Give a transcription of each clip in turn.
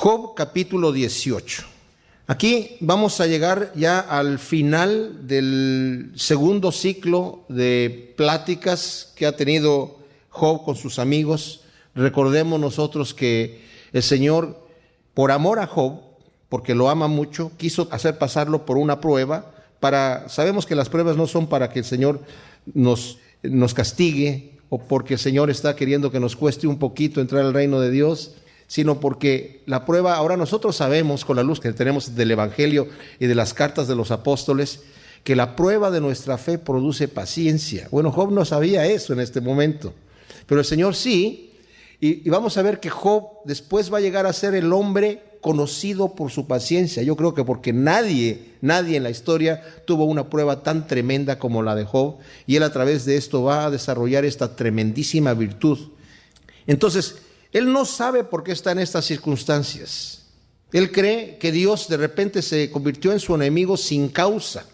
Job capítulo 18. Aquí vamos a llegar ya al final del segundo ciclo de pláticas que ha tenido Job con sus amigos. Recordemos nosotros que el Señor, por amor a Job, porque lo ama mucho, quiso hacer pasarlo por una prueba. Sabemos que las pruebas no son para que el Señor nos castigue o porque el Señor está queriendo que nos cueste un poquito entrar al reino de Dios, sino porque la prueba, ahora nosotros sabemos con la luz que tenemos del Evangelio y de las cartas de los apóstoles, que la prueba de nuestra fe produce paciencia. Bueno, Job no sabía eso en este momento, pero el Señor sí, y vamos a ver que Job después va a llegar a ser el hombre conocido por su paciencia. Yo creo que porque nadie en la historia tuvo una prueba tan tremenda como la de Job, y él a través de esto va a desarrollar esta tremendísima virtud. Entonces, él no sabe por qué está en estas circunstancias. Él cree que Dios de repente se convirtió en su enemigo sin causa.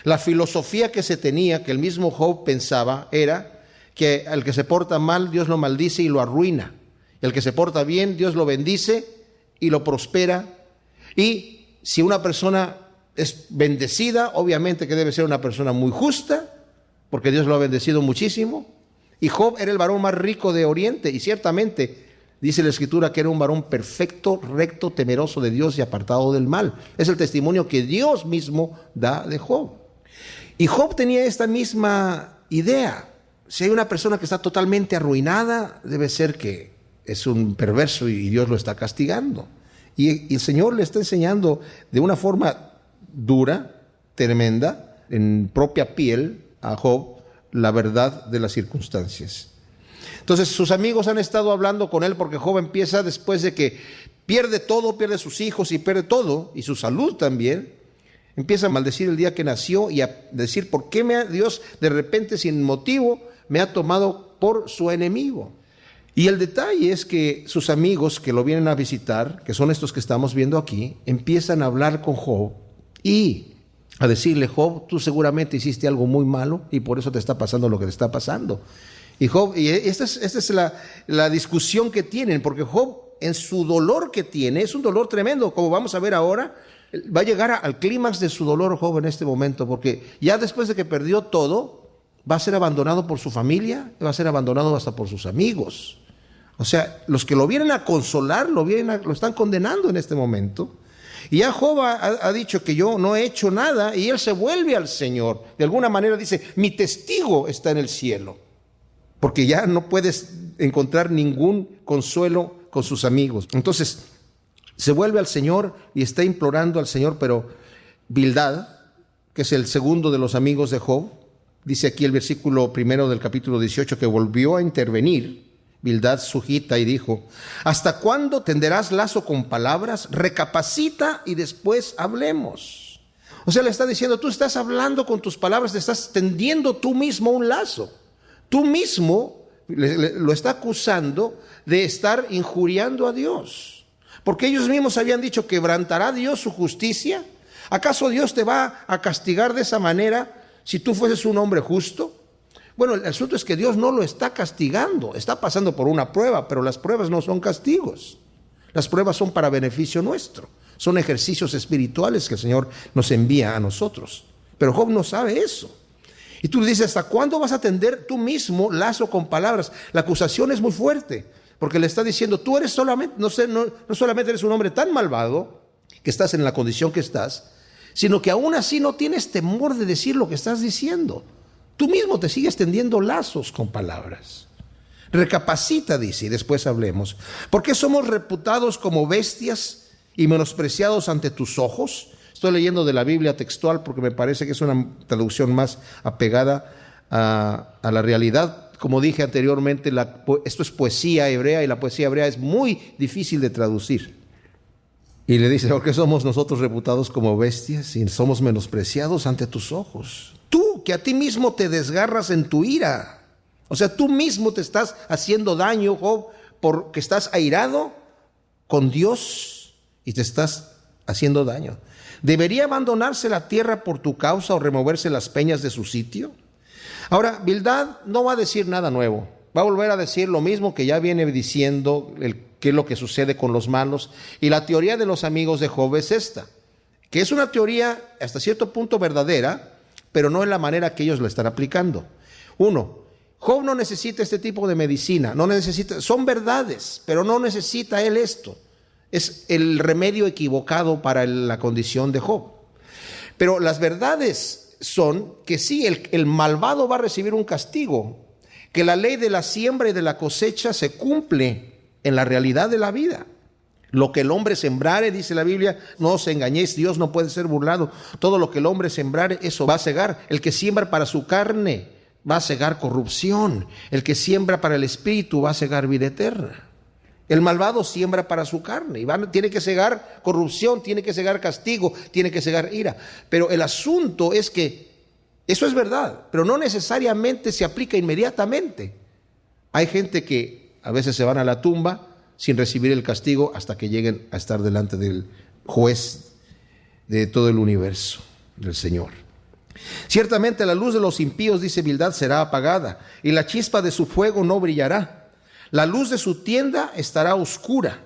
La filosofía que se tenía, que el mismo Job pensaba, era que al que se porta mal, Dios lo maldice y lo arruina. Y al que se porta bien, Dios lo bendice y lo prospera. Y si una persona es bendecida, obviamente que debe ser una persona muy justa, porque Dios lo ha bendecido muchísimo. Y Job era el varón más rico de Oriente, y ciertamente dice la Escritura que era un varón perfecto, recto, temeroso de Dios y apartado del mal. Es el testimonio que Dios mismo da de Job. Y Job tenía esta misma idea. Si hay una persona que está totalmente arruinada, debe ser que es un perverso y Dios lo está castigando. Y el Señor le está enseñando de una forma dura, tremenda, en propia piel a Job, la verdad de las circunstancias. Entonces sus amigos han estado hablando con él porque Job empieza, después de que pierde todo, pierde sus hijos y pierde todo, y su salud también, empieza a maldecir el día que nació y a decir, ¿por qué Dios de repente sin motivo me ha tomado por su enemigo? Y el detalle es que sus amigos que lo vienen a visitar, que son estos que estamos viendo aquí, empiezan a hablar con Job y a decirle, Job, tú seguramente hiciste algo muy malo y por eso te está pasando lo que te está pasando. Y Job, y esta es la discusión que tienen, porque Job en su dolor que tiene, es un dolor tremendo, como vamos a ver ahora, va a llegar al clímax de su dolor Job en este momento, porque ya después de que perdió todo, va a ser abandonado por su familia, va a ser abandonado hasta por sus amigos. O sea, los que lo vienen a consolar, lo están condenando en este momento. Y ya Job ha dicho que yo no he hecho nada, y él se vuelve al Señor. De alguna manera dice, mi testigo está en el cielo. Porque ya no puedes encontrar ningún consuelo con sus amigos. Entonces, se vuelve al Señor y está implorando al Señor, pero Bildad, que es el segundo de los amigos de Job, dice aquí el versículo 1 del capítulo 18, que volvió a intervenir. Bildad sujita y dijo, ¿hasta cuándo tenderás lazo con palabras? Recapacita y después hablemos. O sea, le está diciendo, tú estás hablando con tus palabras, te estás tendiendo tú mismo un lazo. Tú mismo lo está acusando de estar injuriando a Dios. Porque ellos mismos habían dicho, ¿quebrantará Dios su justicia? ¿Acaso Dios te va a castigar de esa manera si tú fueses un hombre justo? Bueno, el asunto es que Dios no lo está castigando, está pasando por una prueba, pero las pruebas no son castigos. Las pruebas son para beneficio nuestro, son ejercicios espirituales que el Señor nos envía a nosotros. Pero Job no sabe eso. Y tú le dices, ¿hasta cuándo vas a tender tú mismo lazo con palabras? La acusación es muy fuerte, porque le está diciendo, tú eres solamente, no solamente eres un hombre tan malvado, que estás en la condición que estás, sino que aún así no tienes temor de decir lo que estás diciendo. Tú mismo te sigues tendiendo lazos con palabras. Recapacita, dice, y después hablemos. ¿Por qué somos reputados como bestias y menospreciados ante tus ojos? Estoy leyendo de la Biblia textual porque me parece que es una traducción más apegada a la realidad. Como dije anteriormente, esto es poesía hebrea y la poesía hebrea es muy difícil de traducir. Y le dice, ¿por qué somos nosotros reputados como bestias y somos menospreciados ante tus ojos? Tú, que a ti mismo te desgarras en tu ira. O sea, tú mismo te estás haciendo daño, Job, porque estás airado con Dios y te estás haciendo daño. ¿Debería abandonarse la tierra por tu causa o removerse las peñas de su sitio? Ahora, Bildad no va a decir nada nuevo. Va a volver a decir lo mismo que ya viene diciendo, qué es lo que sucede con los malos. Y la teoría de los amigos de Job es esta, que es una teoría hasta cierto punto verdadera, pero no en la manera que ellos lo están aplicando. Uno, Job no necesita este tipo de medicina, no necesita, son verdades, pero no necesita él esto. Es el remedio equivocado para la condición de Job. Pero las verdades son que sí, el malvado va a recibir un castigo, que la ley de la siembra y de la cosecha se cumple en la realidad de la vida. Lo que el hombre sembrare, dice la Biblia, no os engañéis, Dios no puede ser burlado. Todo lo que el hombre sembrare, eso va a segar. El que siembra para su carne va a segar corrupción. El que siembra para el espíritu va a segar vida eterna. El malvado siembra para su carne y tiene que segar corrupción, tiene que segar castigo, tiene que segar ira. Pero el asunto es que eso es verdad, pero no necesariamente se aplica inmediatamente. Hay gente que a veces se van a la tumba sin recibir el castigo hasta que lleguen a estar delante del juez de todo el universo, del Señor. Ciertamente la luz de los impíos, dice Bildad, será apagada, y la chispa de su fuego no brillará. La luz de su tienda estará oscura,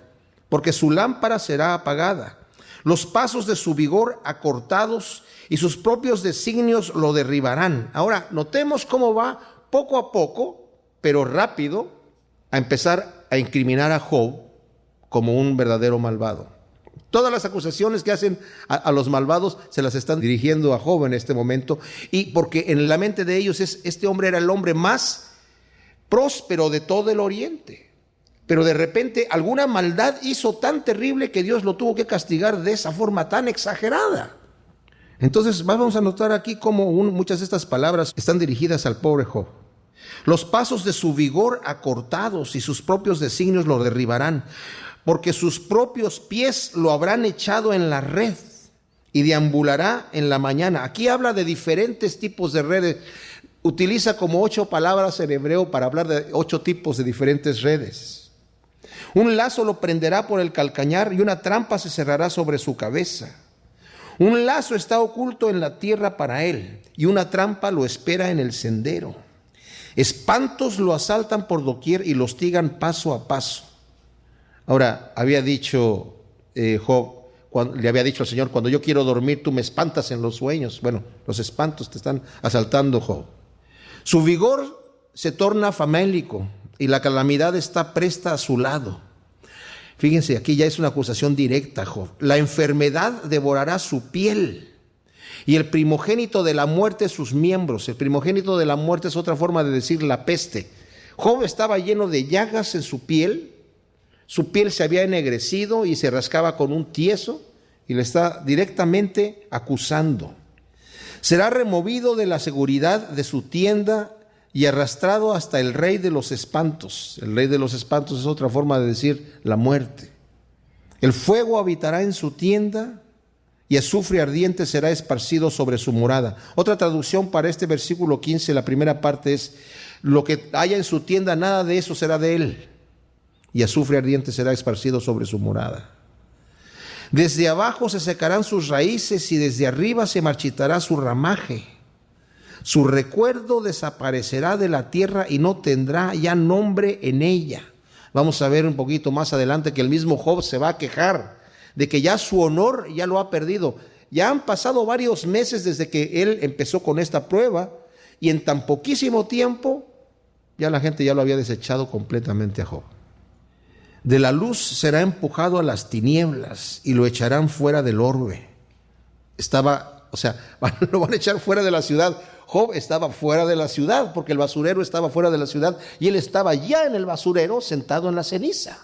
porque su lámpara será apagada. Los pasos de su vigor acortados, y sus propios designios lo derribarán. Ahora, notemos cómo va poco a poco, pero rápido, a empezar a incriminar a Job como un verdadero malvado. Todas las acusaciones que hacen a los malvados se las están dirigiendo a Job en este momento, y porque en la mente de ellos este hombre era el hombre más próspero de todo el oriente, pero de repente alguna maldad hizo tan terrible que Dios lo tuvo que castigar de esa forma tan exagerada. Entonces vamos a notar aquí cómo muchas de estas palabras están dirigidas al pobre Job. Los pasos de su vigor acortados, y sus propios designios lo derribarán, porque sus propios pies lo habrán echado en la red, y deambulará en la mañana. Aquí habla de diferentes tipos de redes. Utiliza como 8 palabras en hebreo para hablar de 8 tipos de diferentes redes. Un lazo lo prenderá por el calcañar, y una trampa se cerrará sobre su cabeza. Un lazo está oculto en la tierra para él, y una trampa lo espera en el sendero. Espantos lo asaltan por doquier y lo hostigan paso a paso. Ahora, había dicho Job, le había dicho al Señor, cuando yo quiero dormir, tú me espantas en los sueños. Bueno, los espantos te están asaltando, Job. Su vigor se torna famélico, y la calamidad está presta a su lado. Fíjense, aquí ya es una acusación directa, Job. La enfermedad devorará su piel, y el primogénito de la muerte sus miembros. El primogénito de la muerte es otra forma de decir la peste. Job estaba lleno de llagas en su piel se había ennegrecido y se rascaba con un tieso, y le está directamente acusando. Será removido de la seguridad de su tienda y arrastrado hasta el rey de los espantos. El rey de los espantos es otra forma de decir la muerte. El fuego habitará en su tienda, y azufre ardiente será esparcido sobre su morada. Otra traducción para este versículo 15, la primera parte es: lo que haya en su tienda, nada de eso será de él, y azufre ardiente será esparcido sobre su morada. Desde abajo se secarán sus raíces, y desde arriba se marchitará su ramaje. Su recuerdo desaparecerá de la tierra, y no tendrá ya nombre en ella. Vamos a ver un poquito más adelante que el mismo Job se va a quejar de que ya su honor ya lo ha perdido. Ya han pasado varios meses desde que él empezó con esta prueba, y en tan poquísimo tiempo ya la gente ya lo había desechado completamente a Job. De la luz será empujado a las tinieblas, y lo echarán fuera del orbe. Lo van a echar fuera de la ciudad. Job estaba fuera de la ciudad, porque el basurero estaba fuera de la ciudad, y él estaba ya en el basurero sentado en la ceniza,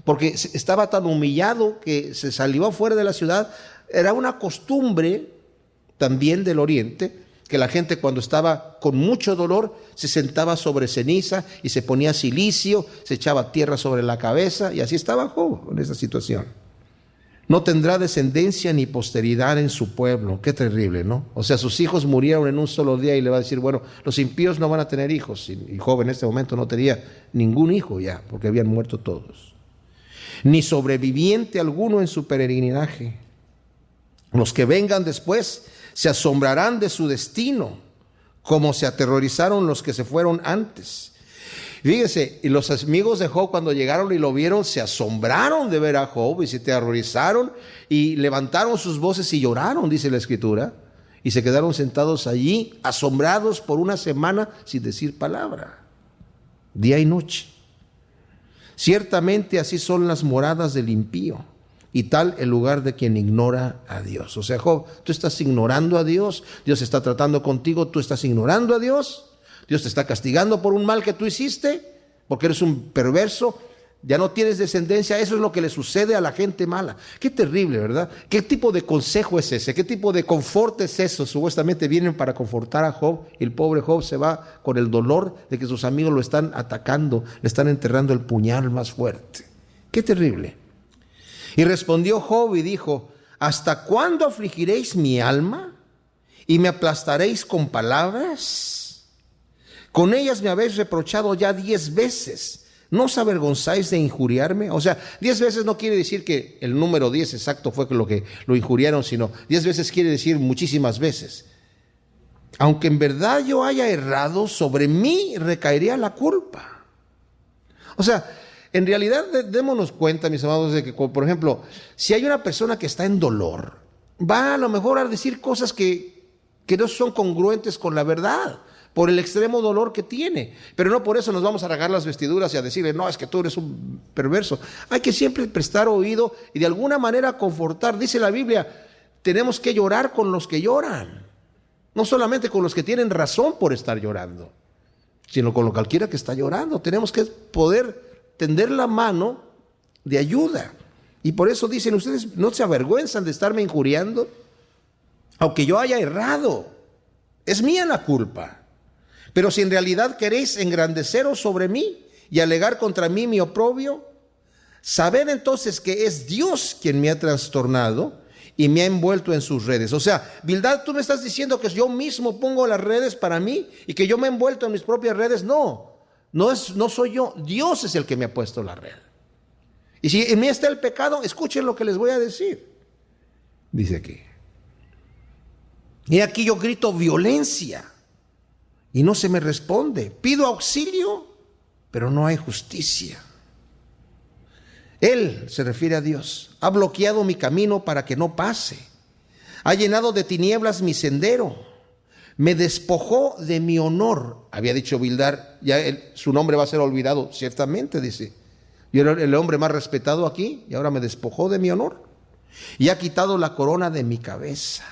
porque estaba tan humillado que se salió fuera de la ciudad. Era una costumbre también del oriente, que la gente, cuando estaba con mucho dolor, se sentaba sobre ceniza y se ponía silicio, se echaba tierra sobre la cabeza, y así estaba Job en esa situación. No tendrá descendencia ni posteridad en su pueblo. Qué terrible, ¿no? O sea, sus hijos murieron en un solo día, y le va a decir, bueno, los impíos no van a tener hijos. Y Job en este momento no tenía ningún hijo ya, porque habían muerto todos. Ni sobreviviente alguno en su peregrinaje. Los que vengan después se asombrarán de su destino, como se aterrorizaron los que se fueron antes. Fíjese, y los amigos de Job cuando llegaron y lo vieron, se asombraron de ver a Job y se aterrorizaron y levantaron sus voces y lloraron, dice la Escritura, y se quedaron sentados allí, asombrados por una semana sin decir palabra, día y noche. Ciertamente así son las moradas del impío, y tal el lugar de quien ignora a Dios. O sea, Job, tú estás ignorando a Dios, Dios está tratando contigo, tú estás ignorando a Dios, Dios te está castigando por un mal que tú hiciste, porque eres un perverso, ya no tienes descendencia. Eso es lo que le sucede a la gente mala. Qué terrible, ¿verdad? ¿Qué tipo de consejo es ese? ¿Qué tipo de confort es eso? Supuestamente vienen para confortar a Job, y el pobre Job se va con el dolor de que sus amigos lo están atacando, le están enterrando el puñal más fuerte. Qué terrible. Y respondió Job y dijo: ¿hasta cuándo afligiréis mi alma y me aplastaréis con palabras? Con ellas me habéis reprochado ya 10 veces. ¿No os avergonzáis de injuriarme? O sea, 10 veces no quiere decir que el número 10 exacto fue lo que lo injuriaron, sino 10 veces quiere decir muchísimas veces. Aunque en verdad yo haya errado, sobre mí recaería la culpa. O sea, en realidad démonos cuenta, mis amados, de que, por ejemplo, si hay una persona que está en dolor, va a lo mejor a decir cosas que no son congruentes con la verdad, por el extremo dolor que tiene. Pero no por eso nos vamos a rasgar las vestiduras y a decirle: no, es que tú eres un perverso. Hay que siempre prestar oído y de alguna manera confortar. Dice la Biblia, tenemos que llorar con los que lloran. No solamente con los que tienen razón por estar llorando, sino con cualquiera que está llorando. Tenemos que poder tender la mano de ayuda. Y por eso dicen: ustedes no se avergüenzan de estarme injuriando, aunque yo haya errado. Es mía la culpa. Pero si en realidad queréis engrandeceros sobre mí y alegar contra mí mi oprobio, sabed entonces que es Dios quien me ha trastornado y me ha envuelto en sus redes. O sea, Bildad, tú me estás diciendo que yo mismo pongo las redes para mí y que yo me he envuelto en mis propias redes. No soy yo, Dios es el que me ha puesto la red. Y si en mí está el pecado, escuchen lo que les voy a decir. Dice aquí: y aquí yo grito violencia y no se me responde. Pido auxilio, pero no hay justicia. Él, se refiere a Dios, ha bloqueado mi camino para que no pase. Ha llenado de tinieblas mi sendero. Me despojó de mi honor. Había dicho Bildad, ya su nombre va a ser olvidado, ciertamente, dice. Yo era el hombre más respetado aquí y ahora me despojó de mi honor. Y ha quitado la corona de mi cabeza.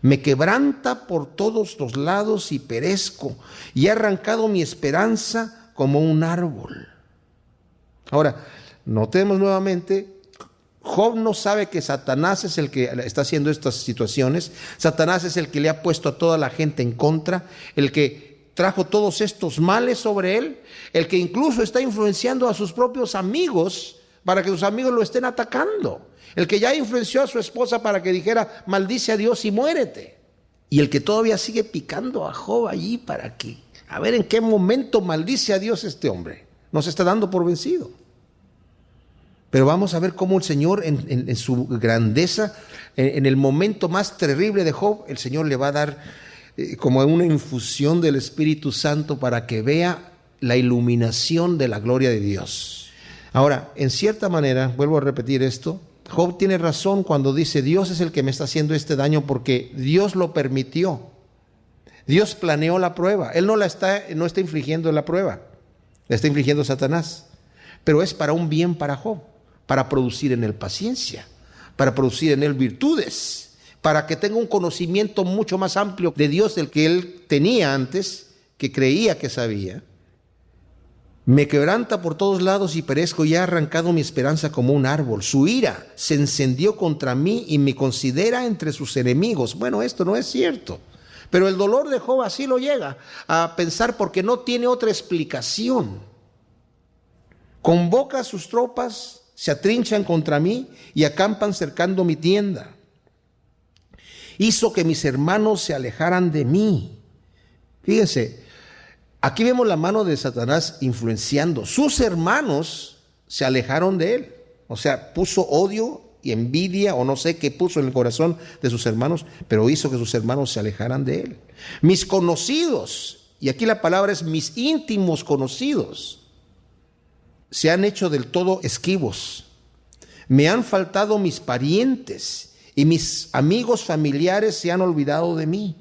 Me quebranta por todos los lados y perezco, y ha arrancado mi esperanza como un árbol. Ahora, notemos nuevamente, Job no sabe que Satanás es el que está haciendo estas situaciones. Satanás es el que le ha puesto a toda la gente en contra, el que trajo todos estos males sobre él, el que incluso está influenciando a sus propios amigos para que sus amigos lo estén atacando. El que ya influenció a su esposa para que dijera: maldice a Dios y muérete. Y el que todavía sigue picando a Job allí para que, a ver en qué momento maldice a Dios este hombre. No se está dando por vencido. Pero vamos a ver cómo el Señor en su grandeza, en el momento más terrible de Job, el Señor le va a dar como una infusión del Espíritu Santo para que vea la iluminación de la gloria de Dios. Ahora, en cierta manera, vuelvo a repetir esto, Job tiene razón cuando dice: Dios es el que me está haciendo este daño porque Dios lo permitió. Dios planeó la prueba. Él no está infligiendo la prueba, la está infligiendo Satanás. Pero es para un bien para Job, para producir en él paciencia, para producir en él virtudes, para que tenga un conocimiento mucho más amplio de Dios del que él tenía antes, que creía que sabía. Me quebranta por todos lados y perezco, y ha arrancado mi esperanza como un árbol. Su ira se encendió contra mí y me considera entre sus enemigos. Bueno, esto no es cierto, pero el dolor de Job así lo llega a pensar porque no tiene otra explicación. Convoca a sus tropas, se atrinchan contra mí y acampan cercando mi tienda. Hizo que mis hermanos se alejaran de mí. Fíjense, aquí vemos la mano de Satanás influenciando. Sus hermanos se alejaron de él. O sea, puso odio y envidia, o no sé qué puso en el corazón de sus hermanos, pero hizo que sus hermanos se alejaran de él. Mis conocidos y aquí la palabra es mis íntimos conocidos, se han hecho del todo esquivos. Me han faltado mis parientes y mis amigos familiares se han olvidado de mí.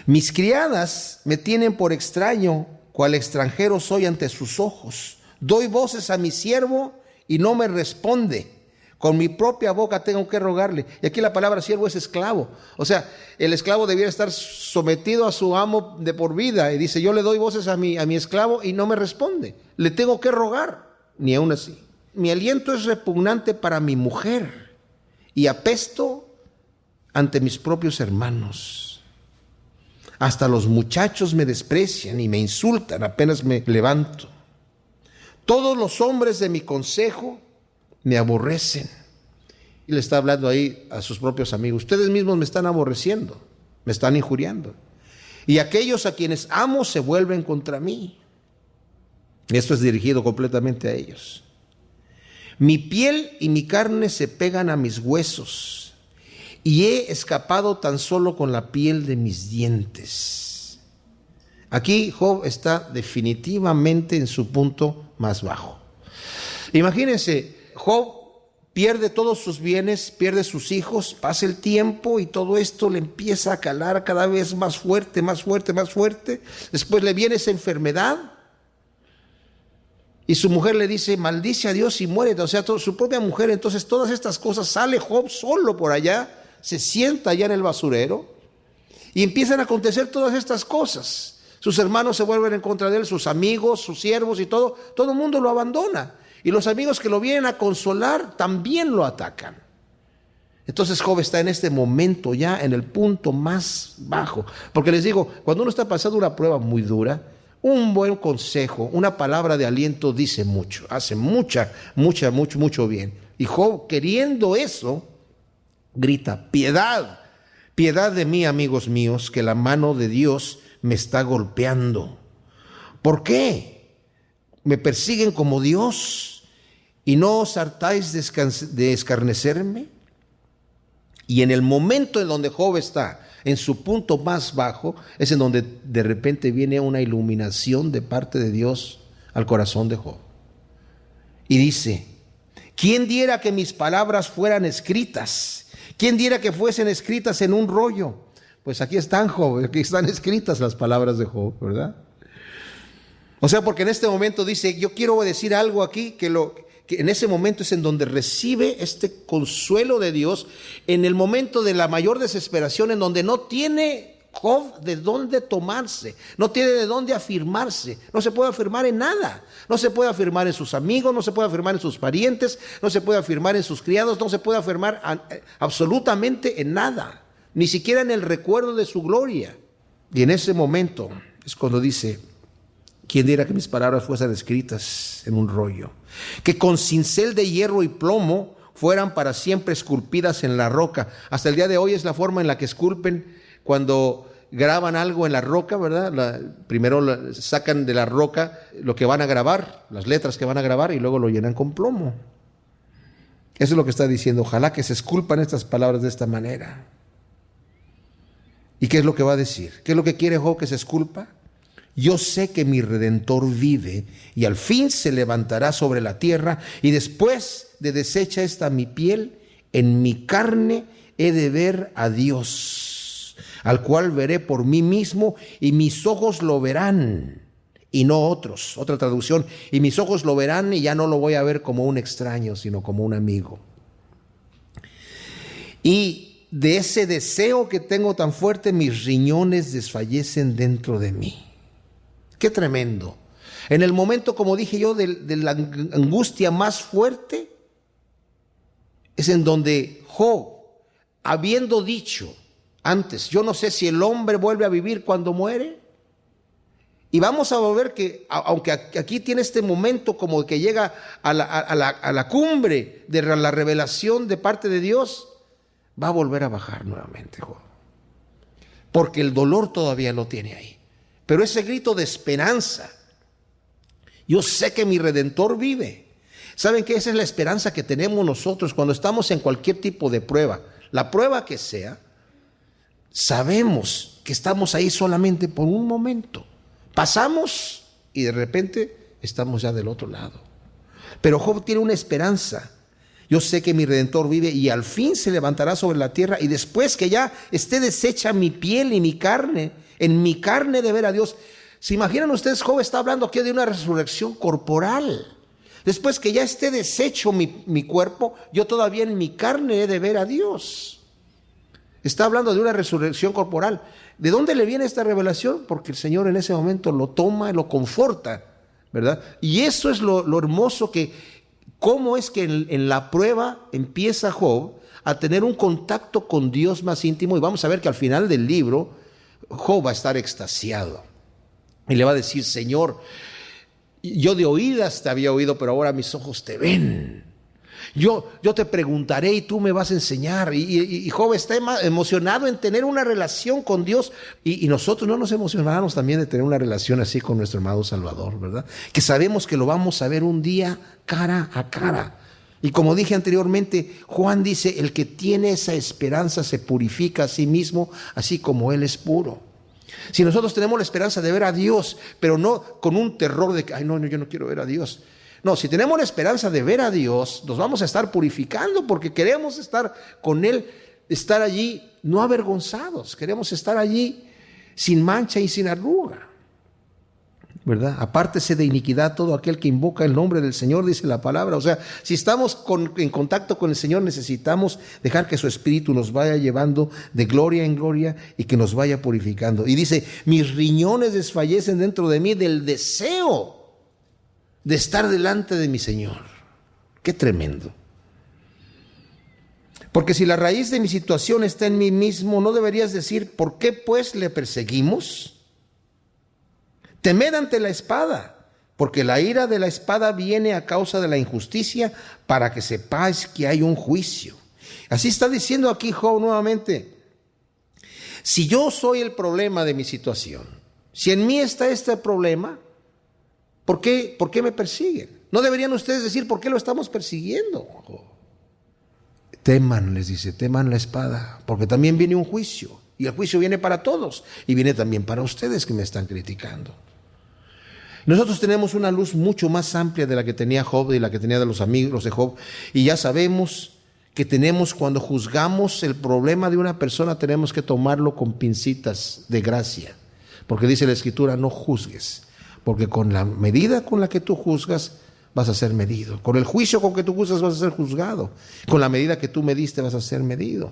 Mis criadas me tienen por extraño, cual extranjero soy ante sus ojos. Doy voces a mi siervo y no me responde. Con mi propia boca tengo que rogarle. Y aquí la palabra siervo es esclavo. O sea, el esclavo debiera estar sometido a su amo de por vida. Y dice, yo le doy voces a mi esclavo y no me responde. Le tengo que rogar. Ni aún así. Mi aliento es repugnante para mi mujer y apesto ante mis propios hermanos. Hasta los muchachos me desprecian y me insultan apenas me levanto. Todos los hombres de mi consejo me aborrecen. Y le está hablando ahí a sus propios amigos. Ustedes mismos me están aborreciendo, me están injuriando. Y aquellos a quienes amo se vuelven contra mí. Esto es dirigido completamente a ellos. Mi piel y mi carne se pegan a mis huesos, y he escapado tan solo con la piel de mis dientes. Aquí Job está definitivamente en su punto más bajo. Imagínense, Job pierde todos sus bienes, pierde sus hijos, pasa el tiempo y todo esto le empieza a calar cada vez más fuerte, más fuerte, más fuerte. Después le viene esa enfermedad. Y su mujer le dice, maldice a Dios y muérete. O sea, su propia mujer. Entonces todas estas cosas, sale Job solo por allá, se sienta allá en el basurero y empiezan a acontecer todas estas cosas. Sus hermanos se vuelven en contra de él, sus amigos, sus siervos y todo el mundo lo abandona. Y los amigos que lo vienen a consolar también lo atacan. Entonces Job está en este momento ya en el punto más bajo. Porque les digo, cuando uno está pasando una prueba muy dura, un buen consejo, una palabra de aliento dice mucho, hace mucho bien. Y Job, queriendo eso, grita, piedad, piedad de mí, amigos míos, que la mano de Dios me está golpeando. ¿Por qué? Me persiguen como Dios y no os hartáis de escarnecerme. Y en el momento en donde Job está en su punto más bajo, es en donde de repente viene una iluminación de parte de Dios al corazón de Job. Y dice, ¿quién diera que mis palabras fueran escritas? ¿Quién diera que fuesen escritas en un rollo? Pues aquí están, Job, aquí están escritas las palabras de Job, ¿verdad? O sea, porque en este momento dice, yo quiero decir algo aquí que en ese momento es en donde recibe este consuelo de Dios, en el momento de la mayor desesperación, en donde no tiene Job de dónde tomarse, no tiene de dónde afirmarse, no se puede afirmar en nada, no se puede afirmar en sus amigos, no se puede afirmar en sus parientes, no se puede afirmar en sus criados, no se puede afirmar absolutamente en nada, ni siquiera en el recuerdo de su gloria. Y en ese momento es cuando dice, ¿quién diera que mis palabras fuesen escritas en un rollo? Que con cincel de hierro y plomo fueran para siempre esculpidas en la roca. Hasta el día de hoy es la forma en la que esculpen cuando graban algo en la roca, ¿verdad? Primero sacan de la roca lo que van a grabar, las letras que van a grabar, y luego lo llenan con plomo. Eso es lo que está diciendo. Ojalá que se esculpan estas palabras de esta manera. ¿Y qué es lo que va a decir? ¿Qué es lo que quiere Job que se esculpa? Yo sé que mi Redentor vive y al fin se levantará sobre la tierra, y después de deshecha esta mi piel, en mi carne he de ver a Dios, al cual veré por mí mismo, y mis ojos lo verán y no otros. Otra traducción, y mis ojos lo verán y ya no lo voy a ver como un extraño, sino como un amigo. Y de ese deseo que tengo tan fuerte, mis riñones desfallecen dentro de mí. Qué tremendo. En el momento, como dije yo, de la angustia más fuerte, es en donde Job, habiendo dicho antes, yo no sé si el hombre vuelve a vivir cuando muere, y vamos a ver que, aunque aquí tiene este momento como que llega a la cumbre de la revelación de parte de Dios, va a volver a bajar nuevamente Job, porque el dolor todavía lo tiene ahí. Pero ese grito de esperanza, yo sé que mi Redentor vive. ¿Saben qué? Esa es la esperanza que tenemos nosotros cuando estamos en cualquier tipo de prueba, la prueba que sea. Sabemos que estamos ahí solamente por un momento. Pasamos y de repente estamos ya del otro lado. Pero Job tiene una esperanza. Yo sé que mi Redentor vive y al fin se levantará sobre la tierra, y después que ya esté deshecha mi piel y mi carne, en mi carne de ver a Dios. ¿Se imaginan ustedes? Job está hablando aquí de una resurrección corporal. Después que ya esté deshecho mi cuerpo, yo todavía en mi carne he de ver a Dios. Está hablando de una resurrección corporal. ¿De dónde le viene esta revelación? Porque el Señor en ese momento lo toma y lo conforta, ¿verdad? Y eso es lo hermoso, que cómo es que en la prueba empieza Job a tener un contacto con Dios más íntimo, y vamos a ver que al final del libro Job va a estar extasiado y le va a decir: Señor, yo de oídas te había oído, pero ahora mis ojos te ven. Yo te preguntaré y tú me vas a enseñar. Y Job está emocionado en tener una relación con Dios. Y nosotros no nos emocionamos también de tener una relación así con nuestro amado Salvador, ¿verdad? Que sabemos que lo vamos a ver un día cara a cara. Y como dije anteriormente, Juan dice: el que tiene esa esperanza se purifica a sí mismo, así como Él es puro. Si nosotros tenemos la esperanza de ver a Dios, pero no con un terror de que, ay, no, yo no quiero ver a Dios. No, si tenemos la esperanza de ver a Dios, nos vamos a estar purificando porque queremos estar con Él, estar allí no avergonzados, queremos estar allí sin mancha y sin arruga, ¿verdad? Apártese de iniquidad todo aquel que invoca el nombre del Señor, dice la palabra. O sea, si estamos en contacto con el Señor, necesitamos dejar que su Espíritu nos vaya llevando de gloria en gloria y que nos vaya purificando. Y dice: mis riñones desfallecen dentro de mí del deseo de estar delante de mi Señor. Qué tremendo. Porque si la raíz de mi situación está en mí mismo, ¿no deberías decir: ¿por qué pues le perseguimos? Temed ante la espada, porque la ira de la espada viene a causa de la injusticia, para que sepáis que hay un juicio. Así está diciendo aquí Job nuevamente: si yo soy el problema de mi situación, si en mí está este problema, ¿por qué me persiguen? ¿No deberían ustedes decir: ¿por qué lo estamos persiguiendo? Teman, les dice, teman la espada, porque también viene un juicio. Y el juicio viene para todos, y viene también para ustedes que me están criticando. Nosotros tenemos una luz mucho más amplia de la que tenía Job y la que tenía de los amigos de Job. Y ya sabemos que cuando juzgamos el problema de una persona, tenemos que tomarlo con pincitas de gracia. Porque dice la Escritura: no juzgues. Porque con la medida con la que tú juzgas, vas a ser medido. Con el juicio con que tú juzgas, vas a ser juzgado. Con la medida que tú mediste, vas a ser medido.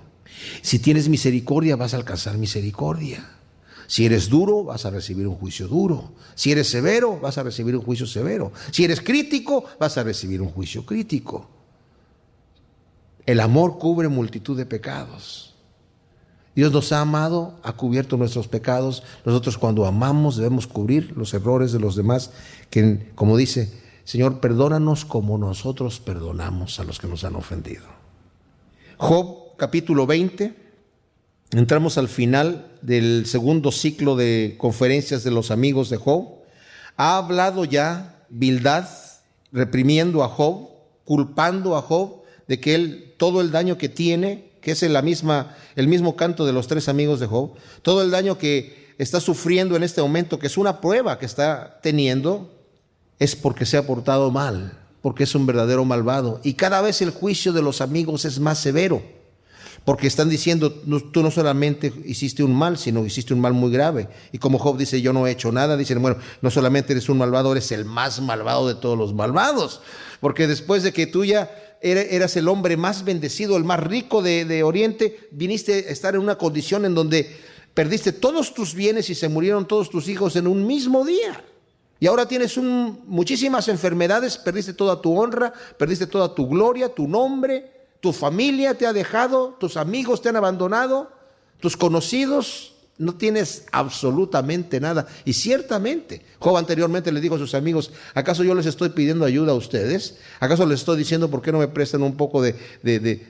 Si tienes misericordia, vas a alcanzar misericordia. Si eres duro, vas a recibir un juicio duro. Si eres severo, vas a recibir un juicio severo. Si eres crítico, vas a recibir un juicio crítico. El amor cubre multitud de pecados. Dios nos ha amado, ha cubierto nuestros pecados. Nosotros, cuando amamos, debemos cubrir los errores de los demás, que, como dice: Señor, perdónanos como nosotros perdonamos a los que nos han ofendido. Job, capítulo 20. Entramos al final del segundo ciclo de conferencias de los amigos de Job. Ha hablado ya Bildad, reprimiendo a Job, culpando a Job de que él, todo el daño que tiene, que es el mismo canto de los tres amigos de Job, todo el daño que está sufriendo en este momento, que es una prueba que está teniendo, es porque se ha portado mal, porque es un verdadero malvado. Y cada vez el juicio de los amigos es más severo, porque están diciendo: tú no solamente hiciste un mal, sino hiciste un mal muy grave. Y como Job dice: yo no he hecho nada, dicen: bueno, no solamente eres un malvado, eres el más malvado de todos los malvados. Porque después de que tú ya eras el hombre más bendecido, el más rico de Oriente, viniste a estar en una condición en donde perdiste todos tus bienes y se murieron todos tus hijos en un mismo día. Y ahora tienes muchísimas enfermedades, perdiste toda tu honra, perdiste toda tu gloria, tu nombre. Tu familia te ha dejado, tus amigos te han abandonado, tus conocidos, no tienes absolutamente nada. Y ciertamente, Job anteriormente le dijo a sus amigos: ¿acaso yo les estoy pidiendo ayuda a ustedes? ¿Acaso les estoy diciendo por qué no me prestan un poco de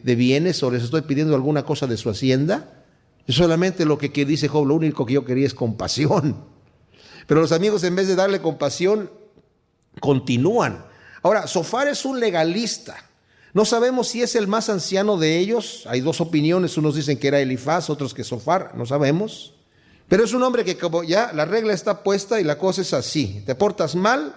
bienes, o les estoy pidiendo alguna cosa de su hacienda? Y solamente lo que dice Job: lo único que yo quería es compasión. Pero los amigos, en vez de darle compasión, continúan. Ahora, Zofar es un legalista. No sabemos si es el más anciano de ellos. Hay dos opiniones. Unos dicen que era Elifaz, otros que Zofar. No sabemos. Pero es un hombre que como ya la regla está puesta y la cosa es así. Te portas mal,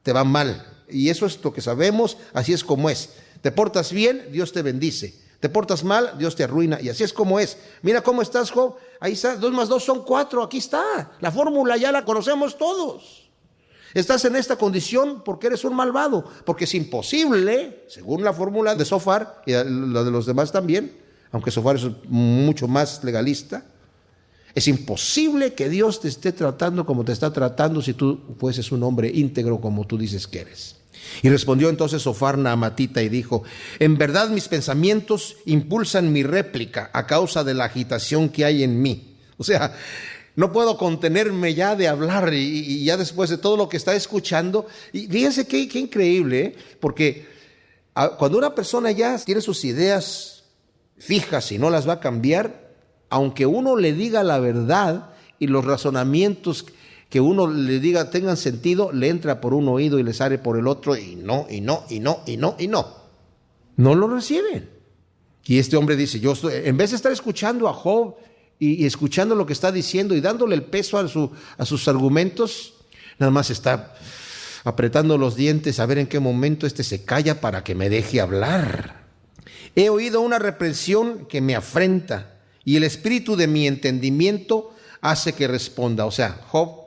te va mal. Y eso es lo que sabemos, así es como es. Te portas bien, Dios te bendice. Te portas mal, Dios te arruina. Y así es como es. Mira cómo estás, Job. Ahí está, 2 más 2 son 4. Aquí está. La fórmula ya la conocemos todos. Estás en esta condición porque eres un malvado. Porque es imposible, según la fórmula de Sofar y la de los demás también, aunque Sofar es mucho más legalista, es imposible que Dios te esté tratando como te está tratando si tú fueses un hombre íntegro como tú dices que eres. Y respondió entonces Sofar Naamatita y dijo: en verdad mis pensamientos impulsan mi réplica a causa de la agitación que hay en mí. O sea, no puedo contenerme ya de hablar y ya después de todo lo que está escuchando. Y fíjense qué increíble, porque cuando una persona ya tiene sus ideas fijas y no las va a cambiar, aunque uno le diga la verdad y los razonamientos que uno le diga tengan sentido, le entra por un oído y le sale por el otro y no. No lo reciben. Y este hombre dice, en vez de estar escuchando a Job y escuchando lo que está diciendo y dándole el peso a sus argumentos, nada más está apretando los dientes a ver en qué momento se calla para que me deje hablar. He oído una reprensión que me afrenta, y el espíritu de mi entendimiento hace que responda. O sea, Job,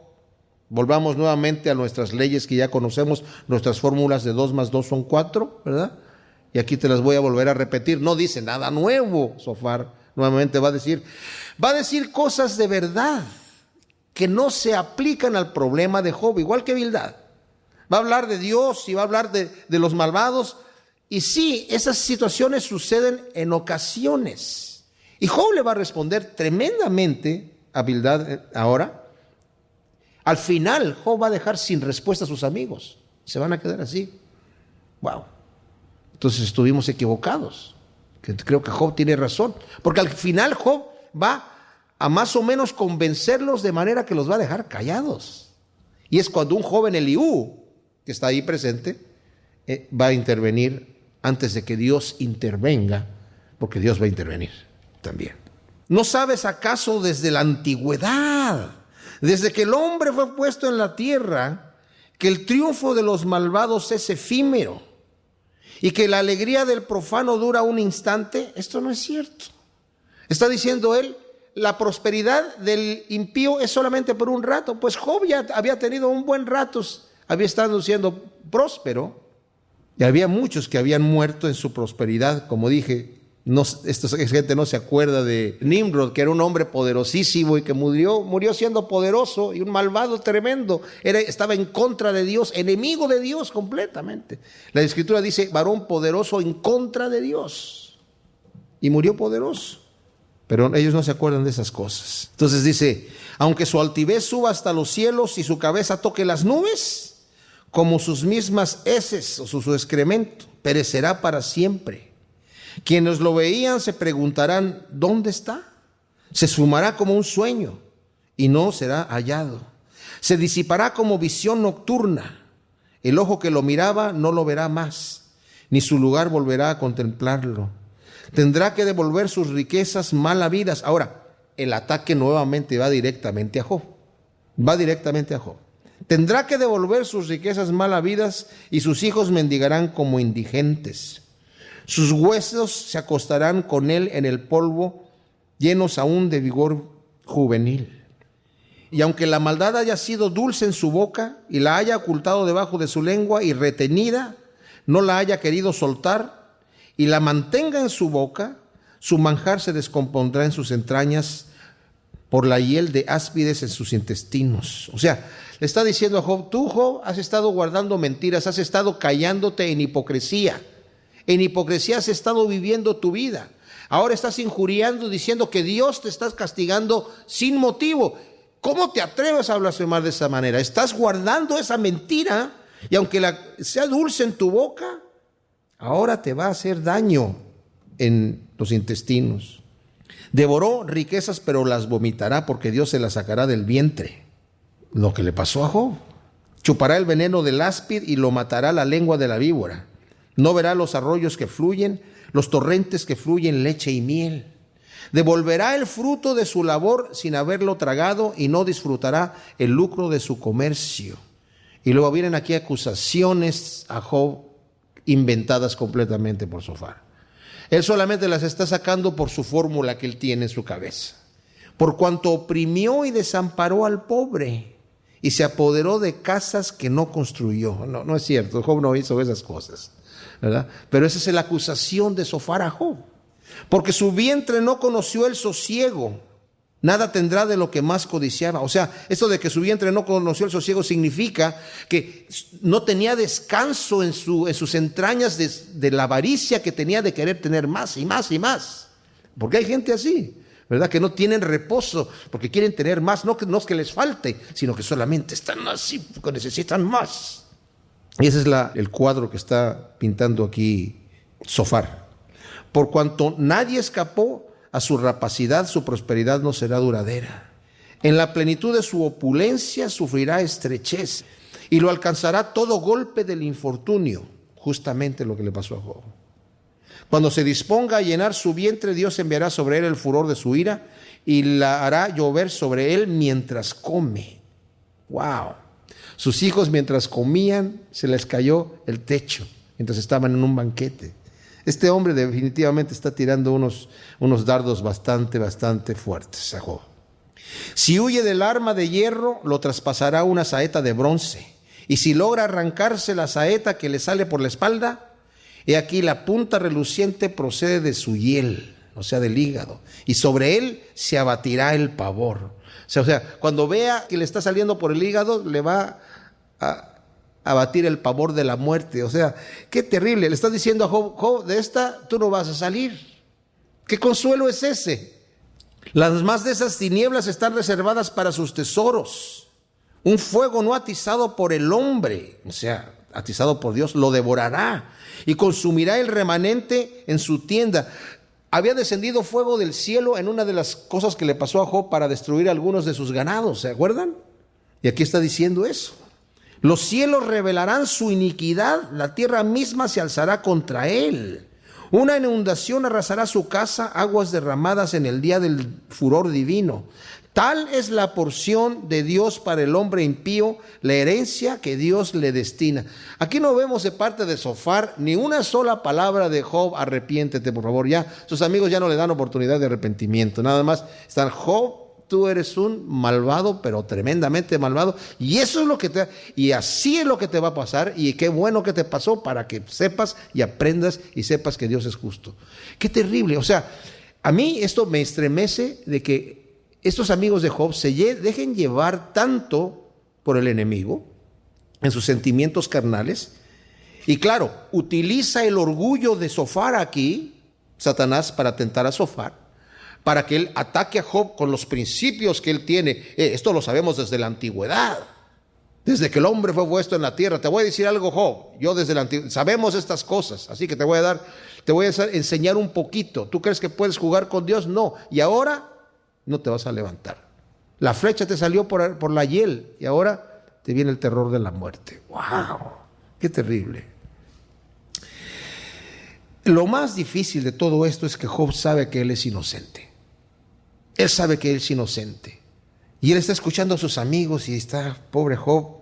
volvamos nuevamente a nuestras leyes que ya conocemos, nuestras fórmulas de 2 más 2 son 4, ¿verdad? Y aquí te las voy a volver a repetir. No dice nada nuevo, Sofar. Nuevamente va a decir cosas de verdad que no se aplican al problema de Job, igual que Bildad. Va a hablar de Dios y va a hablar de los malvados. Y sí, esas situaciones suceden en ocasiones. Y Job le va a responder tremendamente a Bildad ahora. Al final, Job va a dejar sin respuesta a sus amigos. Se van a quedar así. Wow. Entonces estuvimos equivocados. Creo que Job tiene razón. Porque al final Job va a más o menos convencerlos de manera que los va a dejar callados. Y es cuando un joven Eliú, que está ahí presente, va a intervenir antes de que Dios intervenga, porque Dios va a intervenir también. ¿No sabes acaso desde la antigüedad, desde que el hombre fue puesto en la tierra, que el triunfo de los malvados es efímero y que la alegría del profano dura un instante? Esto no es cierto. Está diciendo él, la prosperidad del impío es solamente por un rato. Pues Job ya había tenido un buen rato, había estado siendo próspero, y había muchos que habían muerto en su prosperidad. Como dije, esta gente no se acuerda de Nimrod, que era un hombre poderosísimo y que murió siendo poderoso y un malvado tremendo. Estaba en contra de Dios, enemigo de Dios completamente. La Escritura dice, varón poderoso en contra de Dios. Y murió poderoso. Pero ellos no se acuerdan de esas cosas. Entonces dice, aunque su altivez suba hasta los cielos y su cabeza toque las nubes, como sus mismas heces o su excremento, perecerá para siempre. Quienes lo veían se preguntarán, ¿dónde está? Se esfumará como un sueño y no será hallado. Se disipará como visión nocturna. El ojo que lo miraba no lo verá más, ni su lugar volverá a contemplarlo. Tendrá que devolver sus riquezas mal habidas. Ahora, el ataque nuevamente va directamente a Job. Tendrá que devolver sus riquezas mal habidas y sus hijos mendigarán como indigentes. Sus huesos se acostarán con él en el polvo, llenos aún de vigor juvenil. Y aunque la maldad haya sido dulce en su boca y la haya ocultado debajo de su lengua y retenida, no la haya querido soltar y la mantenga en su boca, su manjar se descompondrá en sus entrañas por la hiel de áspides en sus intestinos. O sea, le está diciendo a Job, tú, Job, has estado guardando mentiras, has estado callándote en hipocresía. En hipocresía has estado viviendo tu vida. Ahora estás injuriando, diciendo que Dios te está castigando sin motivo. ¿Cómo te atreves a blasfemar de esa manera? Estás guardando esa mentira y aunque sea dulce en tu boca, ahora te va a hacer daño en los intestinos. Devoró riquezas, pero las vomitará porque Dios se las sacará del vientre. Lo que le pasó a Job. Chupará el veneno del áspid y lo matará la lengua de la víbora. No verá los arroyos que fluyen, los torrentes que fluyen leche y miel. Devolverá el fruto de su labor sin haberlo tragado y no disfrutará el lucro de su comercio. Y luego vienen aquí acusaciones a Job inventadas completamente por Zofar. Él solamente las está sacando por su fórmula que él tiene en su cabeza. Por cuanto oprimió y desamparó al pobre y se apoderó de casas que no construyó. No es cierto, Job no hizo esas cosas, ¿verdad? Pero esa es la acusación de Zofar a Job. Porque su vientre no conoció el sosiego, nada tendrá de lo que más codiciaba. O sea, esto de que su vientre no conoció el sosiego significa que no tenía descanso en sus entrañas de la avaricia que tenía de querer tener más y más y más. Porque hay gente así, ¿verdad? Que no tienen reposo porque quieren tener más, no es que les falte, sino que solamente están así porque necesitan más. Y ese es el cuadro que está pintando aquí Zofar. Por cuanto nadie escapó a su rapacidad, su prosperidad no será duradera. En la plenitud de su opulencia sufrirá estrechez y lo alcanzará todo golpe del infortunio, justamente lo que le pasó a Job. Cuando se disponga a llenar su vientre, Dios enviará sobre él el furor de su ira y la hará llover sobre él mientras come. ¡Wow! Sus hijos mientras comían se les cayó el techo, mientras estaban en un banquete. Este hombre definitivamente está tirando unos dardos bastante fuertes a Job. Si huye del arma de hierro, lo traspasará una saeta de bronce. Y si logra arrancarse la saeta que le sale por la espalda, he aquí la punta reluciente procede de su hiel, o sea, del hígado. Y sobre él se abatirá el pavor. O sea, cuando vea que le está saliendo por el hígado, le va a abatir el pavor de la muerte. O sea, qué terrible. Le estás diciendo a Job, Job, de esta tú no vas a salir. ¿Qué consuelo es ese? Las más de esas tinieblas están reservadas para sus tesoros. Un fuego no atizado por el hombre, o sea, atizado por Dios, lo devorará y consumirá el remanente en su tienda. Había descendido fuego del cielo en una de las cosas que le pasó a Job para destruir algunos de sus ganados, ¿se acuerdan? Y aquí está diciendo eso. Los cielos revelarán su iniquidad, la tierra misma se alzará contra él. Una inundación arrasará su casa, aguas derramadas en el día del furor divino. Tal es la porción de Dios para el hombre impío, la herencia que Dios le destina. Aquí no vemos de parte de Zofar ni una sola palabra de Job, arrepiéntete por favor. Ya sus amigos ya no le dan oportunidad de arrepentimiento. Nada más están, Job, tú eres un malvado, pero tremendamente malvado, y eso es lo que y así es lo que te va a pasar, y qué bueno que te pasó para que sepas y aprendas y sepas que Dios es justo. Qué terrible. O sea, a mí esto me estremece de que estos amigos de Job se dejen llevar tanto por el enemigo en sus sentimientos carnales, y claro, utiliza el orgullo de Zofar aquí, Satanás, para tentar a Zofar, para que él ataque a Job con los principios que él tiene. Esto lo sabemos desde la antigüedad, desde que el hombre fue puesto en la tierra. Te voy a decir algo, Job, yo desde la antigüedad, sabemos estas cosas, así que te voy a enseñar un poquito. ¿Tú crees que puedes jugar con Dios? No, y ahora no te vas a levantar. La flecha te salió por la hiel, y ahora te viene el terror de la muerte. ¡Wow! ¡Qué terrible! Lo más difícil de todo esto es que Job sabe que él es inocente. Él sabe que él es inocente. Y él está escuchando a sus amigos y está, pobre Job,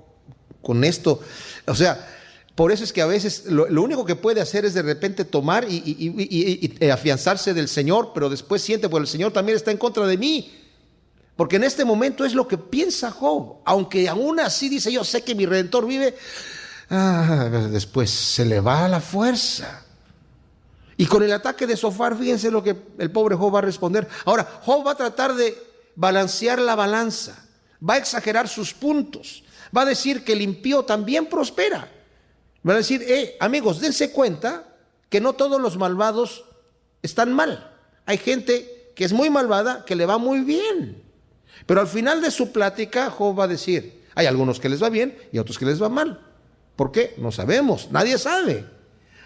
con esto. O sea, por eso es que a veces lo único que puede hacer es de repente tomar y afianzarse del Señor, pero después siente, pues el Señor también está en contra de mí. Porque en este momento es lo que piensa Job. Aunque aún así dice, yo sé que mi Redentor vive, después se le va la fuerza. Y con el ataque de Zofar, fíjense lo que el pobre Job va a responder. Ahora, Job va a tratar de balancear la balanza, va a exagerar sus puntos, va a decir que el impío también prospera. Va a decir, amigos, dense cuenta que no todos los malvados están mal. Hay gente que es muy malvada, que le va muy bien. Pero al final de su plática, Job va a decir, hay algunos que les va bien y otros que les va mal. ¿Por qué? No sabemos, nadie sabe.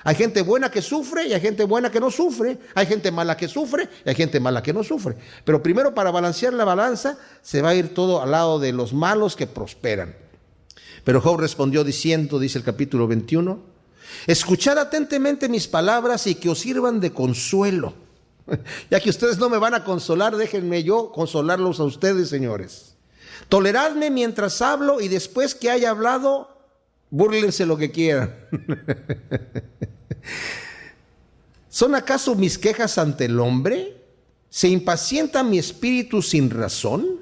Hay gente buena que sufre y hay gente buena que no sufre. Hay gente mala que sufre y hay gente mala que no sufre. Pero primero, para balancear la balanza, se va a ir todo al lado de los malos que prosperan. Pero Job respondió diciendo, dice el capítulo 21, escuchad atentamente mis palabras y que os sirvan de consuelo. Ya que ustedes no me van a consolar, déjenme yo consolarlos a ustedes, señores. Toleradme mientras hablo y después que haya hablado, búrlense lo que quieran. ¿Son acaso mis quejas ante el hombre? ¿Se impacienta mi espíritu sin razón?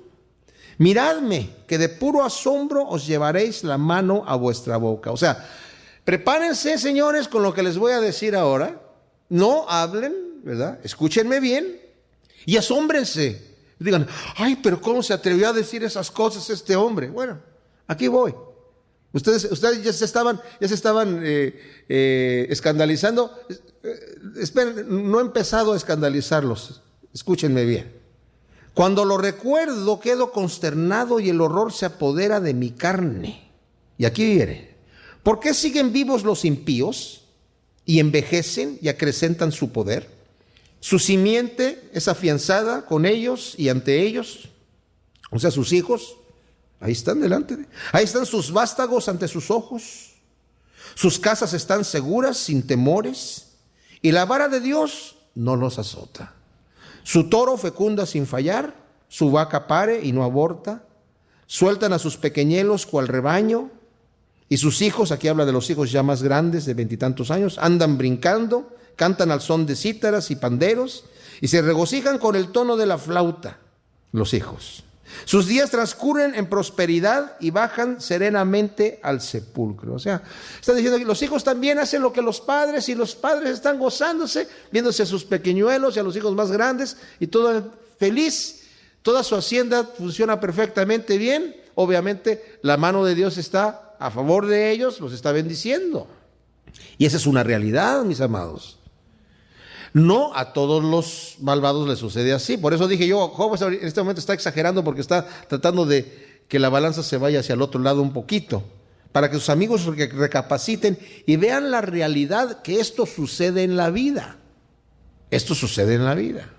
Miradme, que de puro asombro os llevaréis la mano a vuestra boca. O sea, prepárense, señores, con lo que les voy a decir ahora. No hablen, ¿verdad? Escúchenme bien y asómbrense. Digan, ay, pero ¿cómo se atrevió a decir esas cosas este hombre? Bueno, aquí voy. Ustedes ya se estaban escandalizando. Esperen, no he empezado a escandalizarlos. Escúchenme bien. Cuando lo recuerdo, quedo consternado y el horror se apodera de mi carne. Y aquí viene. ¿Por qué siguen vivos los impíos y envejecen y acrecentan su poder? Su simiente es afianzada con ellos y ante ellos, o sea, sus hijos, ahí están delante. Ahí están sus vástagos ante sus ojos. Sus casas están seguras, sin temores, y la vara de Dios no los azota. Su toro fecunda sin fallar, su vaca pare y no aborta. Sueltan a sus pequeñuelos cual rebaño, y sus hijos, aquí habla de los hijos ya más grandes de 20 y tantos años, andan brincando, cantan al son de cítaras y panderos, y se regocijan con el tono de la flauta, los hijos. Sus días transcurren en prosperidad y bajan serenamente al sepulcro. O sea, están diciendo que los hijos también hacen lo que los padres, y los padres están gozándose, viéndose a sus pequeñuelos y a los hijos más grandes, y todo feliz. Toda su hacienda funciona perfectamente bien. Obviamente la mano de Dios está a favor de ellos, los está bendiciendo. Y esa es una realidad, mis amados. No a todos los malvados les sucede así. Por eso dije yo, Job en este momento está exagerando porque está tratando de que la balanza se vaya hacia el otro lado un poquito, para que sus amigos recapaciten y vean la realidad que esto sucede en la vida. Esto sucede en la vida.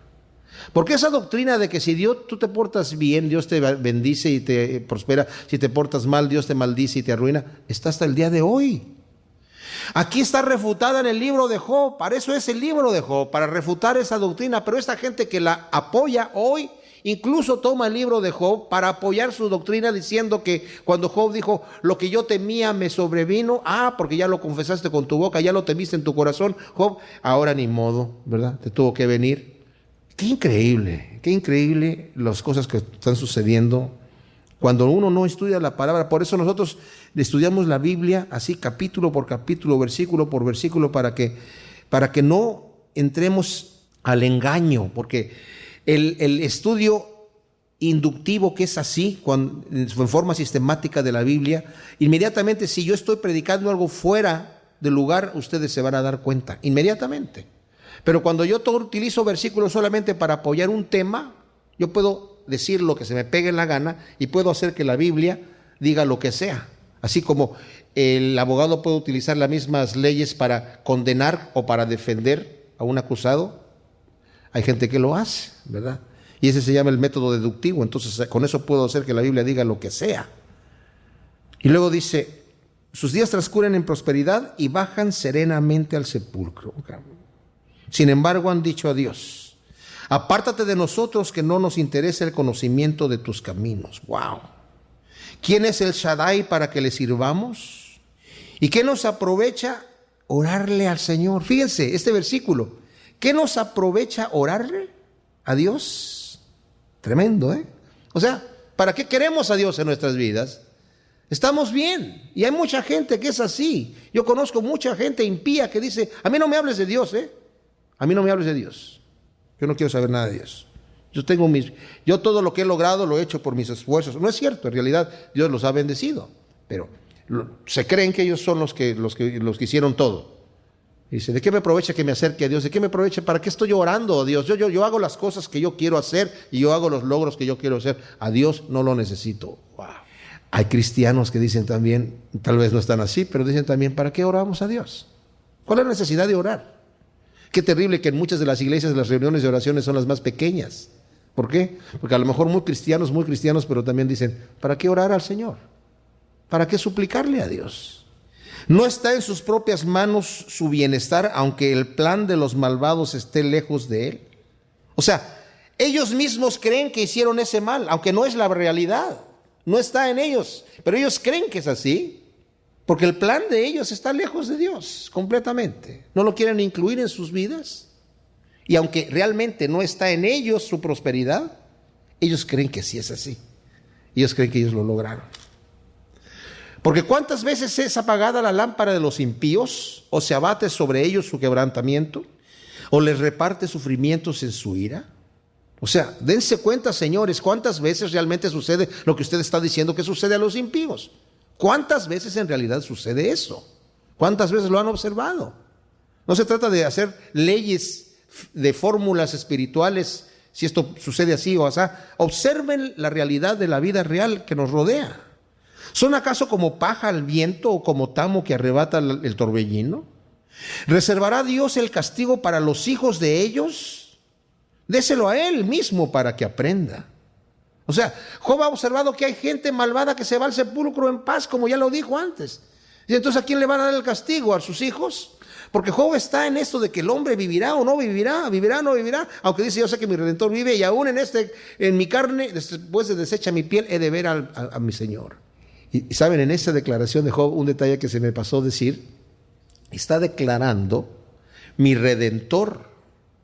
Porque esa doctrina de que si tú te portas bien, Dios te bendice y te prospera, si te portas mal, Dios te maldice y te arruina, está hasta el día de hoy. Aquí está refutada en el libro de Job. Para eso es el libro de Job, para refutar esa doctrina. Pero esta gente que la apoya hoy, incluso toma el libro de Job para apoyar su doctrina, diciendo que cuando Job dijo, lo que yo temía me sobrevino, porque ya lo confesaste con tu boca, ya lo temiste en tu corazón, Job, ahora ni modo, ¿verdad? Te tuvo que venir. Qué increíble las cosas que están sucediendo cuando uno no estudia la palabra. Por eso nosotros estudiamos la Biblia así capítulo por capítulo, versículo por versículo, para que no entremos al engaño, porque el estudio inductivo que es así, en forma sistemática de la Biblia, inmediatamente si yo estoy predicando algo fuera del lugar, ustedes se van a dar cuenta, inmediatamente. Pero cuando yo utilizo versículos solamente para apoyar un tema, yo puedo decir lo que se me pegue en la gana y puedo hacer que la Biblia diga lo que sea. Así como el abogado puede utilizar las mismas leyes para condenar o para defender a un acusado, hay gente que lo hace, ¿verdad? Y ese se llama el método deductivo. Entonces con eso puedo hacer que la Biblia diga lo que sea. Y luego dice, sus días transcurren en prosperidad y bajan serenamente al sepulcro. Sin embargo han dicho a Dios, apártate de nosotros que no nos interesa el conocimiento de tus caminos. ¡Wow! ¿Quién es el Shaddai para que le sirvamos? ¿Y qué nos aprovecha orarle al Señor? Fíjense este versículo. ¿Qué nos aprovecha orarle a Dios? Tremendo, ¿eh? O sea, ¿para qué queremos a Dios en nuestras vidas? Estamos bien. Y hay mucha gente que es así. Yo conozco mucha gente impía que dice, a mí no me hables de Dios, ¿eh? A mí no me hables de Dios. Yo no quiero saber nada de Dios. Yo todo lo que he logrado lo he hecho por mis esfuerzos. No es cierto, en realidad Dios los ha bendecido, pero se creen que ellos son los que hicieron todo. Y dice, ¿de qué me aprovecha que me acerque a Dios? ¿De qué me aprovecha? ¿Para qué estoy orando a Dios? Yo hago las cosas que yo quiero hacer y yo hago los logros que yo quiero hacer. A Dios no lo necesito. Wow. Hay cristianos que dicen también, tal vez no están así, pero dicen también, ¿para qué oramos a Dios? ¿Cuál es la necesidad de orar? Qué terrible que en muchas de las iglesias las reuniones de oraciones son las más pequeñas. ¿Por qué? Porque a lo mejor muy cristianos, pero también dicen, ¿para qué orar al Señor? ¿Para qué suplicarle a Dios? No está en sus propias manos su bienestar, aunque el plan de los malvados esté lejos de él. O sea, ellos mismos creen que hicieron ese mal, aunque no es la realidad. No está en ellos, pero ellos creen que es así, porque el plan de ellos está lejos de Dios completamente. No lo quieren incluir en sus vidas. Y aunque realmente no está en ellos su prosperidad, ellos creen que sí es así. Ellos creen que ellos lo lograron. Porque ¿cuántas veces es apagada la lámpara de los impíos, o se abate sobre ellos su quebrantamiento, o les reparte sufrimientos en su ira? O sea, dense cuenta, señores, cuántas veces realmente sucede lo que usted está diciendo que sucede a los impíos. ¿Cuántas veces en realidad sucede eso? ¿Cuántas veces lo han observado? No se trata de hacer leyes de fórmulas espirituales, si esto sucede así o así. Observen la realidad de la vida real que nos rodea. ¿Son acaso como paja al viento o como tamo que arrebata el torbellino? ¿Reservará Dios el castigo para los hijos de ellos? Déselo a él mismo para que aprenda. O sea, Job ha observado que hay gente malvada que se va al sepulcro en paz, como ya lo dijo antes. Y entonces, ¿a quién le van a dar el castigo? ¿A sus hijos? Porque Job está en esto de que el hombre vivirá o no vivirá, vivirá o no vivirá. Aunque dice, yo sé que mi Redentor vive y aún en mi carne, después de deshecha mi piel, he de ver a mi Señor. Y saben, en esa declaración de Job, un detalle que se me pasó decir, está declarando mi Redentor.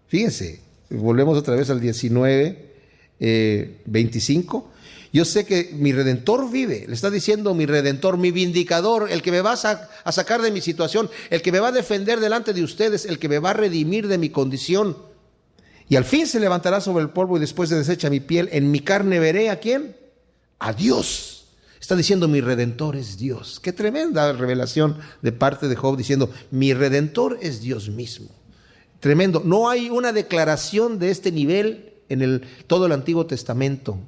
Fíjense, volvemos otra vez al 19:25. Yo sé que mi Redentor vive. Le está diciendo mi Redentor, mi vindicador, el que me va a sacar de mi situación, el que me va a defender delante de ustedes, el que me va a redimir de mi condición. Y al fin se levantará sobre el polvo y después de deshecha mi piel, en mi carne veré ¿a quién? A Dios. Está diciendo mi Redentor es Dios. Qué tremenda revelación de parte de Job diciendo mi Redentor es Dios mismo. Tremendo. No hay una declaración de este nivel en todo el Antiguo Testamento,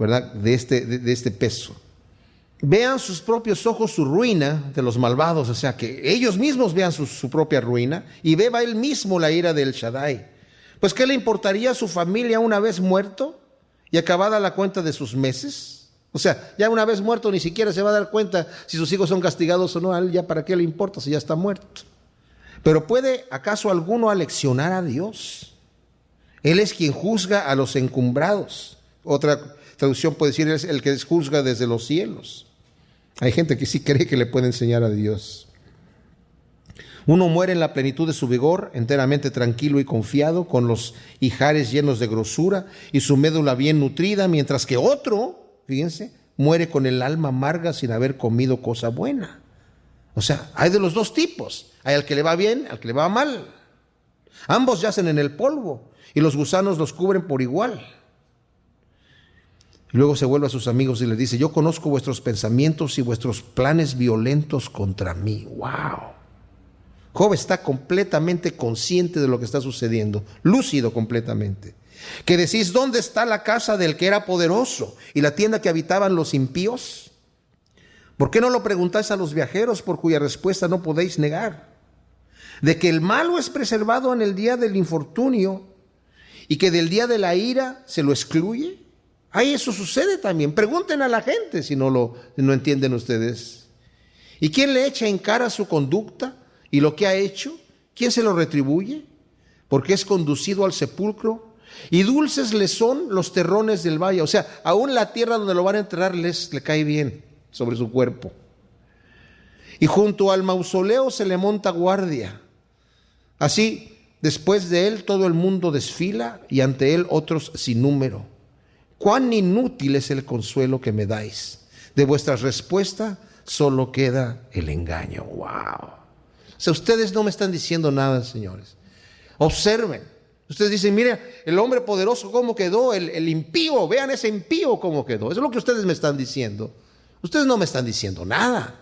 ¿verdad? De este peso. Vean sus propios ojos su ruina de los malvados, o sea, que ellos mismos vean su propia ruina y beba él mismo la ira del Shaddai. Pues ¿qué le importaría a su familia una vez muerto y acabada la cuenta de sus meses? O sea, ya una vez muerto ni siquiera se va a dar cuenta si sus hijos son castigados o no, a él ya para qué le importa si ya está muerto. Pero ¿puede acaso alguno aleccionar a Dios? Él es quien juzga a los encumbrados. Otra traducción puede decir, es el que juzga desde los cielos. Hay gente que sí cree que le puede enseñar a Dios. Uno muere en la plenitud de su vigor, enteramente tranquilo y confiado, con los ijares llenos de grosura y su médula bien nutrida, mientras que otro, fíjense, muere con el alma amarga sin haber comido cosa buena. O sea, hay de los dos tipos. Hay al que le va bien, al que le va mal. Ambos yacen en el polvo y los gusanos los cubren por igual. Y luego se vuelve a sus amigos y les dice, yo conozco vuestros pensamientos y vuestros planes violentos contra mí. ¡Wow! Job está completamente consciente de lo que está sucediendo, lúcido completamente. Que decís, ¿dónde está la casa del que era poderoso y la tienda que habitaban los impíos? ¿Por qué no lo preguntáis a los viajeros por cuya respuesta no podéis negar? De que el malo es preservado en el día del infortunio y que del día de la ira se lo excluye. Ahí eso sucede también. Pregunten a la gente si no entienden ustedes. ¿Y quién le echa en cara su conducta y lo que ha hecho? ¿Quién se lo retribuye? Porque es conducido al sepulcro y dulces le son los terrones del valle. O sea, aún la tierra donde lo van a enterrar le cae bien sobre su cuerpo. Y junto al mausoleo se le monta guardia. Así, después de él todo el mundo desfila y ante él otros sin número. Cuán inútil es el consuelo que me dais. De vuestra respuesta solo queda el engaño. ¡Wow! O sea, ustedes no me están diciendo nada, señores. Observen. Ustedes dicen, mire, el hombre poderoso cómo quedó, el impío, vean ese impío cómo quedó. Eso es lo que ustedes me están diciendo. Ustedes no me están diciendo nada.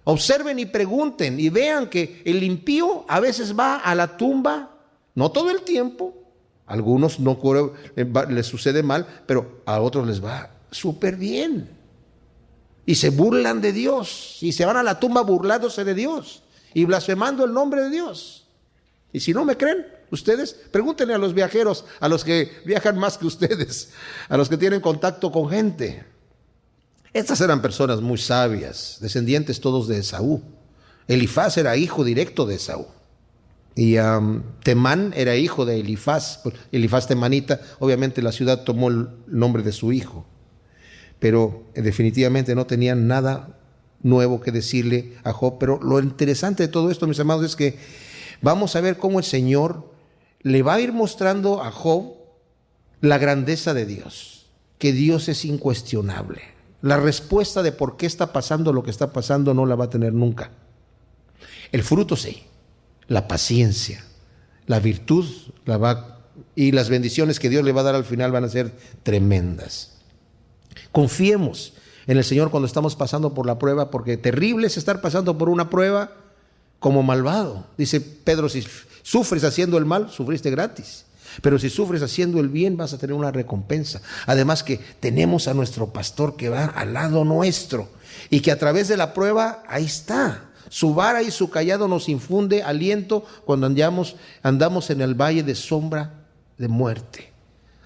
Observen y pregunten y vean que el impío a veces va a la tumba, no todo el tiempo. A algunos no les sucede mal, pero a otros les va súper bien. Y se burlan de Dios y se van a la tumba burlándose de Dios y blasfemando el nombre de Dios. Y si no me creen, ustedes pregúntenle a los viajeros, a los que viajan más que ustedes, a los que tienen contacto con gente. Estas eran personas muy sabias, descendientes todos de Esaú. Elifaz era hijo directo de Esaú. Y Temán era hijo de Elifaz, Elifaz temanita. Obviamente la ciudad tomó el nombre de su hijo, pero definitivamente no tenían nada nuevo que decirle a Job. Pero lo interesante de todo esto, mis amados, es que vamos a ver cómo el Señor le va a ir mostrando a Job la grandeza de Dios, que Dios es incuestionable. La respuesta de por qué está pasando lo que está pasando no la va a tener nunca. El fruto sí, la paciencia, la virtud y las bendiciones que Dios le va a dar al final van a ser tremendas. Confiemos en el Señor cuando estamos pasando por la prueba, porque terrible es estar pasando por una prueba como malvado. Dice Pedro, si sufres haciendo el mal, sufriste gratis. Pero si sufres haciendo el bien, vas a tener una recompensa. Además que tenemos a nuestro pastor que va al lado nuestro y que a través de la prueba, ahí está. Su vara y su cayado nos infunde aliento cuando andamos en el valle de sombra de muerte.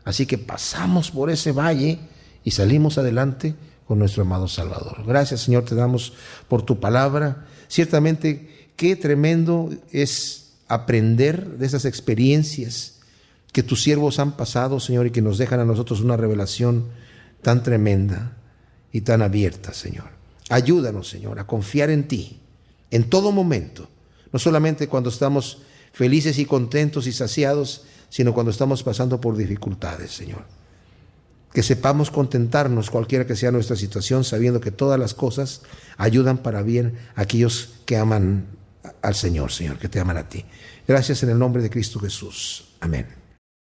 Así que pasamos por ese valle y salimos adelante con nuestro amado Salvador. Gracias, Señor, te damos por tu palabra. Ciertamente, qué tremendo es aprender de esas experiencias que tus siervos han pasado, Señor, y que nos dejan a nosotros una revelación tan tremenda y tan abierta, Señor. Ayúdanos, Señor, a confiar en ti en todo momento, no solamente cuando estamos felices y contentos y saciados, sino cuando estamos pasando por dificultades, Señor. Que sepamos contentarnos cualquiera que sea nuestra situación, sabiendo que todas las cosas ayudan para bien a aquellos que aman al Señor, Señor, que te aman a ti. Gracias en el nombre de Cristo Jesús. Amén.